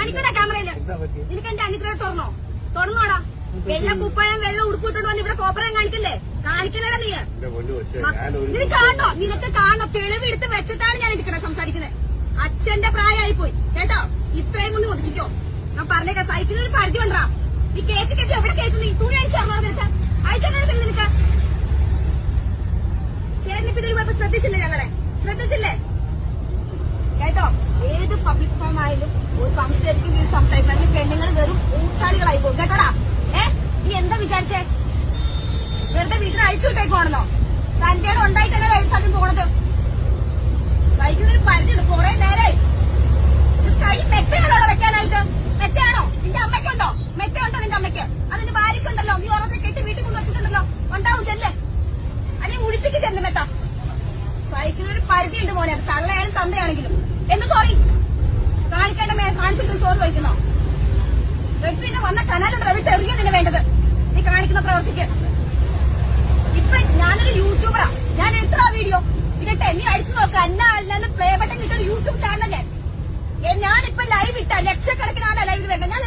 കാണിക്കണ്ട ക്യാമറയില്. നിനക്ക് എന്റെ അനിത്രയോട് തുറന്നോടാ. വെള്ള കുപ്പായം വെള്ളം ഉടുപ്പിട്ടോണ്ട് വന്ന് ഇവിടെ കോപ്പറം കാണിക്കല്ലേ? കാണിക്കല്ലേടാ നീ. നിനക്ക് കാണോ? നിനക്ക് കാണോ? തെളിവെടുത്ത് വെച്ചിട്ടാണ് ഞാൻ എടുക്കണേ സംസാരിക്കുന്നത്. അച്ഛന്റെ പ്രായമായിപ്പോയി കേട്ടോ. ഇത്രയും കൊണ്ട് ഒതുക്കിക്കോ. ഞാൻ പറഞ്ഞേക്കാം, സൈക്കിളിന് പരിധി കൊണ്ടാ. നീ കേക്ക് എവിടെ കേക്ക്? നീ തുണി അയച്ചാണോ നിനക്ക്? അയച്ചാണോ നിനക്ക്? ചേട്ടനിപ്പോ ഇതിൽ പോയപ്പോ ശ്രദ്ധിച്ചില്ലേ? ഞങ്ങളെ ശ്രദ്ധിച്ചില്ലേ കേട്ടോ? ഏത് പബ്ലിക് ഫോം ആയാലും ഒരു സംസാരിക്കും സംസാരിക്കും പെണ്ണുങ്ങൾ വെറും ഊച്ചാളികളായി പോകും കേട്ടോടാ. നീ എന്താ വിചാരിച്ചേ? വെറുതെ വീട്ടിൽ അയച്ചു വിട്ടേക്കുവാണെന്നോ? തന്റെ ഉണ്ടായിട്ടല്ലേ സ്ഥലം പോണത്? സൈക്കിളിന് പരിധിയുണ്ട്. കുറെ നേരമായി കൈ മെത്തയാണോ വെക്കാനായിട്ട്? മെത്തയാണോ? നിന്റെ അമ്മയ്ക്കുണ്ടോ? മെത്തയുണ്ടോ നിന്റെ അമ്മയ്ക്ക്? അതിന്റെ ഭാര്യക്കുണ്ടല്ലോ. നീ ഓരോക്കെ കെട്ടി വീട്ടിൽ കൊണ്ട് വെച്ചിട്ടുണ്ടല്ലോ. ഉണ്ടാവും ചെല്ല്. അല്ലെങ്കിൽ മുടിപ്പിക്ക് ചെല്ല് മെത്ത. സൈക്കിളിനൊരു പരിധിയുണ്ട് മോനെ. തള്ളയായാലും തന്തയാണെങ്കിലും. എന്ത് സോറി കാണിക്കേണ്ട കാണിച്ചിട്ട് സോറി വയ്ക്കുന്നോ? പിന്നെ വന്ന കനാലുണ്ട് വിട്ട് എറിയാ നിന്നെ വേണ്ടത്. നീ കാണിക്കുന്ന പ്രവർത്തിക്ക്. ഇപ്പൊ ഞാനൊരു യൂട്യൂബറാ. ഞാൻ എത്ര വീഡിയോ ഇടട്ടെ? നീ അടിച്ചു നോക്ക. അല്ലാതെ പ്ലേ ബട്ടൺ കിട്ടൊരു യൂട്യൂബ് ചാനൽ ഞാനിപ്പോ ലൈവ് ഇട്ട ലക്ഷക്കണക്കിനാണ് ലൈവിൽ വരുന്നത്. ഞാൻ